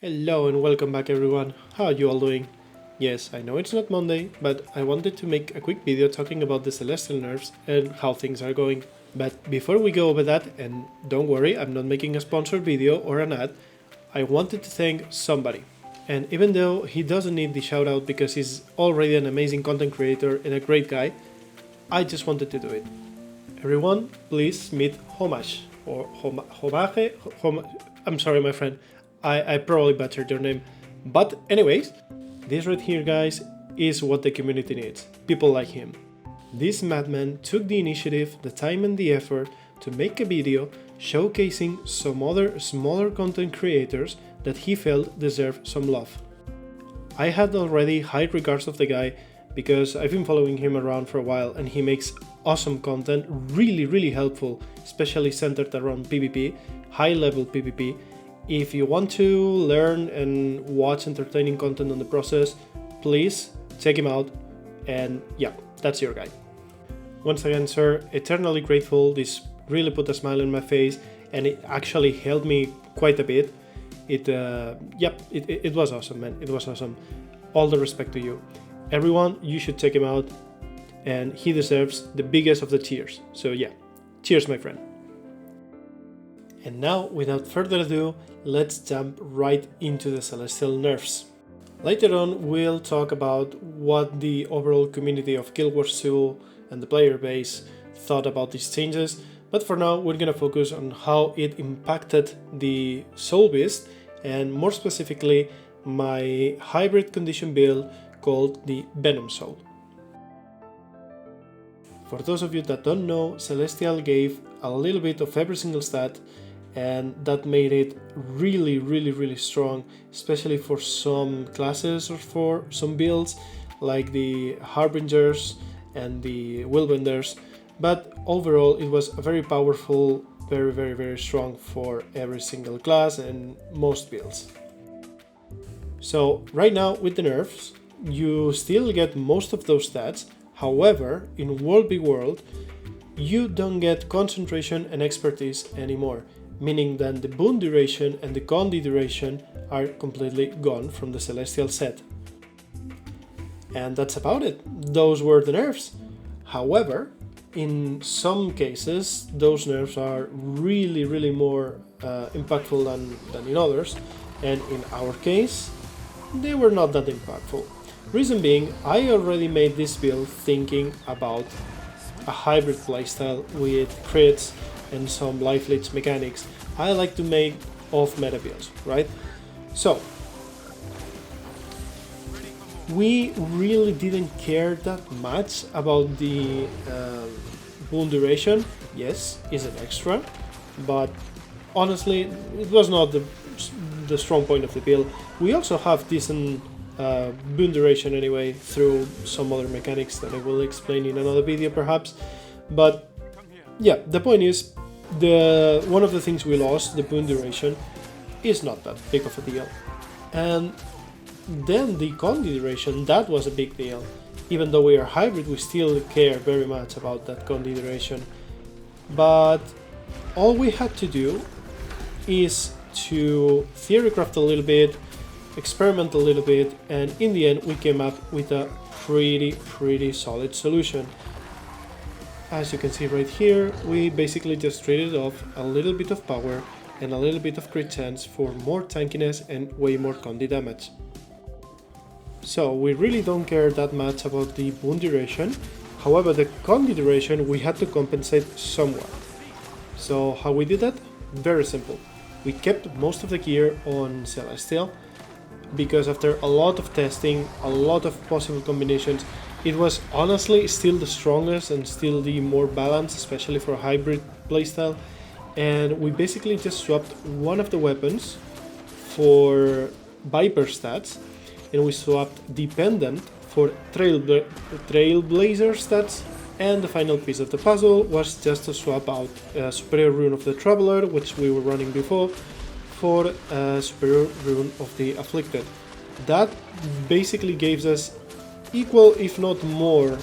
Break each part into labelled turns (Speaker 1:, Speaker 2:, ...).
Speaker 1: Hello and welcome back everyone, how are you all doing? Yes, I know it's not Monday, but I wanted to make a quick video talking about the Celestial Nerfs and how things are going. But before we go over that, and don't worry, I'm not making a sponsored video or an ad, I wanted to thank somebody. And even though he doesn't need the shout out because he's already an amazing content creator and a great guy, I just wanted to do it. Everyone, please meet Homage, or Homage, I'm sorry my friend. I probably butchered your name. But anyways, this right here guys is what the community needs. People like him. This madman took the initiative, the time and the effort to make a video showcasing some other smaller content creators that he felt deserved some love. I had already high regards of the guy because I've been following him around for a while and he makes awesome content, really helpful, especially centered around PvP, high level PvP. If you want to learn and watch entertaining content on the process, please check him out, and yeah, that's your guy. Once again, sir, eternally grateful. This really put a smile on my face and it actually helped me quite a bit. It was awesome, man. It was awesome. All the respect to you. Everyone, you should check him out and he deserves the biggest of the cheers. So yeah, cheers my friend. And now, without further ado, let's jump right into the Celestial Nerfs. Later on, we'll talk about what the overall community of Gw2 and the player base thought about these changes, but for now, we're gonna focus on how it impacted the Soulbeast, and more specifically, my hybrid condition build called the Venom Soul. For those of you that don't know, Celestial gave a little bit of every single stat, and that made it really strong, especially for some classes or for some builds like the Harbingers and the Willbenders. But overall it was a very powerful, very strong for every single class and most builds. So right now with the nerfs you still get most of those stats. However, in World v World you don't get concentration and expertise anymore, meaning that the boon duration and the condi duration are completely gone from the Celestial set. And that's about it. Those were the nerfs. However, in some cases, those nerfs are really more impactful than in others, and in our case, they were not that impactful. Reason being, I already made this build thinking about a hybrid playstyle with crits and some life leech mechanics. I like to make off-meta builds, right? So, we really didn't care that much about the boon duration. Yes, it's an extra, but honestly, it was not the strong point of the build. We also have decent boon duration anyway through some other mechanics that I will explain in another video perhaps. But yeah, the point is, one of the things we lost, the boon duration, is not that big of a deal. And then the condi duration, that was a big deal. Even though we are hybrid, we still care very much about that condi duration. But all we had to do is to theorycraft a little bit, experiment a little bit, and in the end we came up with a pretty solid solution. As you can see right here, we basically just traded off a little bit of power and a little bit of crit chance for more tankiness and way more condi damage. So we really don't care that much about the boon duration. However, the condi duration we had to compensate somewhat. So how we did that? Very simple. We kept most of the gear on Celestial because after a lot of testing, a lot of possible combinations, it was honestly still the strongest and still the more balanced, especially for a hybrid playstyle. And we basically just swapped one of the weapons for Viper stats, and we swapped Dependent for Trailblazer stats. And the final piece of the puzzle was just to swap out Superior Rune of the Traveler, which we were running before, for Superior Rune of the Afflicted. That basically gives us equal, if not more,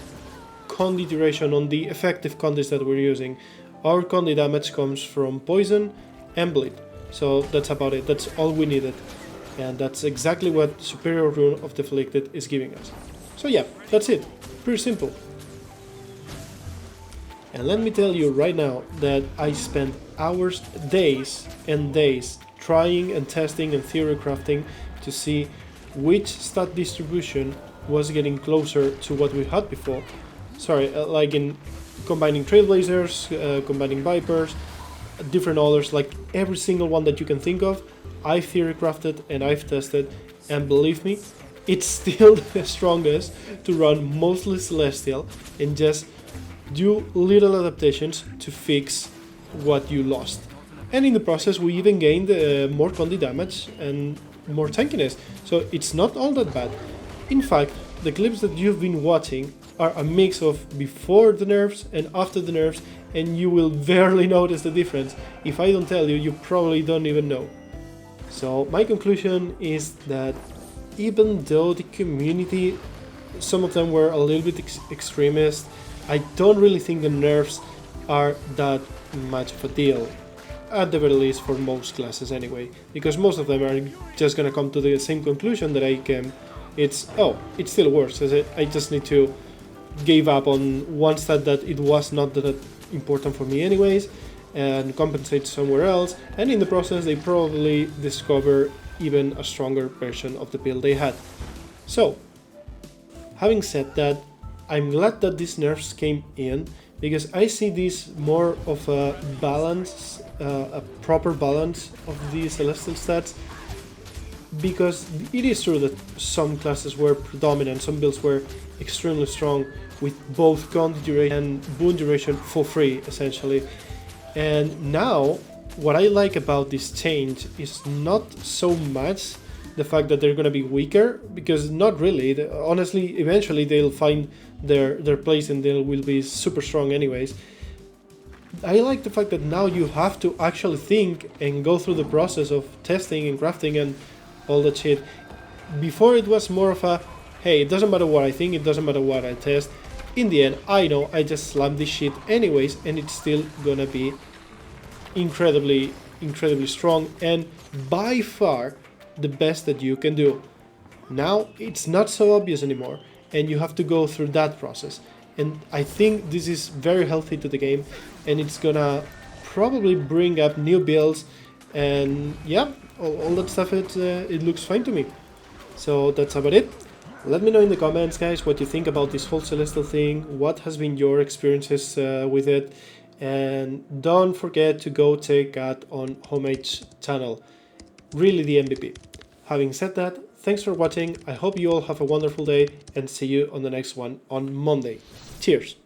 Speaker 1: condi duration on the effective condis that we're using. Our condi damage comes from poison and bleed, so that's about it. That's all we needed. And that's exactly what Superior Rune of Deflected is giving us. So yeah, that's it. Pretty simple. And let me tell you right now that I spent hours, days and days trying and testing and theory crafting to see which stat distribution was getting closer to what we had before. Sorry, like in combining Trailblazers, combining Vipers, different others, like every single one that you can think of, I've theory crafted and I've tested, and believe me, it's still the strongest to run mostly Celestial and just do little adaptations to fix what you lost. And in the process we even gained more Condi damage and more tankiness, so it's not all that bad. In fact, the clips that you've been watching are a mix of before the nerfs and after the nerfs, and you will barely notice the difference. If I don't tell you, you probably don't even know. So my conclusion is that even though the community, some of them were a little bit extremist, I don't really think the nerfs are that much of a deal, at the very least for most classes anyway, because most of them are just gonna come to the same conclusion that I came. It's, oh, it still works, I just need to give up on one stat that it was not that important for me anyways, and compensate somewhere else, and in the process they probably discover even a stronger version of the build they had. So, having said that, I'm glad that these nerfs came in, because I see this more of a balance, a proper balance of the Celestial stats, because it is true that some classes were predominant, some builds were extremely strong with both Condi duration and boon duration for free, essentially. And now, what I like about this change is not so much the fact that they're gonna be weaker, because not really. Honestly, eventually they'll find their place and they will be super strong anyways. I like the fact that now you have to actually think and go through the process of testing and crafting and all that shit. Before it was more of a, hey, it doesn't matter what I think, it doesn't matter what I test. In the end, I know I just slam this shit anyways, and it's still gonna be incredibly strong and by far the best that you can do. Now it's not so obvious anymore, and you have to go through that process. And I think this is very healthy to the game, and it's gonna probably bring up new builds, and yeah, all that stuff. It looks fine to me. So that's about it. Let me know in the comments, guys, what you think about this whole Celestial thing, what has been your experiences with it, and don't forget to go check out on Homage's channel, really the MVP. Having said that, thanks for watching, I hope you all have a wonderful day, and see you on the next one on Monday. Cheers!